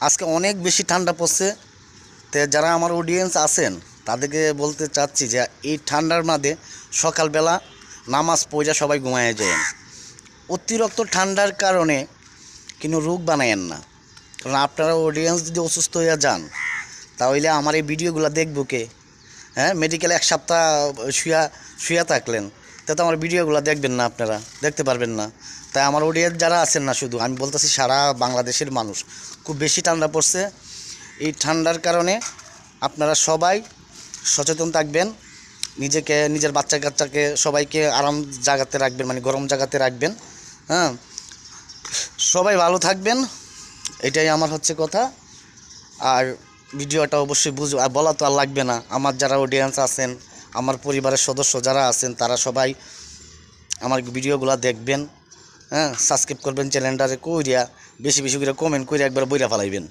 আজকে অনেক বেশি ঠান্ডা পড়ছে। তো যারা আমার অডিয়েন্স আছেন তাদেরকে বলতে চাচ্ছি যে এই ঠান্ডার মধ্যে সকালবেলা নামাজ পড়ে সবাই ঘুমায় যায়। অতিরিক্ত ঠান্ডার কারণে কিন্তু রোগ বানায়েন না, কারণ আপনারা অডিয়েন্স যদি অসুস্থ হয়ে যান তাহলে আমার এই ভিডিওগুলো দেখবো কে? হ্যাঁ, মেডিকেলে এক সপ্তাহ শুয়া শুয়া থাকলেন, তো আমার ভিডিওগুলো দেখবেন না, আপনারা দেখতে পারবেন না। তাই আমার অডিয়েন্স যারা আছেন না, শুধু আমি বলতেছি সারা বাংলাদেশের মানুষ, খুব বেশি ঠান্ডা পড়ছে। এই ঠান্ডার কারণে আপনারা সবাই সচেতন থাকবেন, নিজেকে নিজের বাচ্চা কাচ্চাকে সবাইকে আরাম জায়গাতে রাখবেন, মানে গরম জায়গাতে রাখবেন। হ্যাঁ, সবাই ভালো থাকবেন, এটাই আমার হচ্ছে কথা। আর ভিডিওটা অবশ্যই আর বলা তো আর লাগবে না, আমার যারা অডিয়েন্স আছেন, আমার পরিবারের সদস্য যারা আছেন, তারা সবাই আমার ভিডিওগুলো দেখবেন। হ্যাঁ, সাবস্ক্রাইব করবেন চ্যানেলটারে কইরা, বেশি বেশি করে কমেন্ট করে একবার বইরা ফেলাইবেন।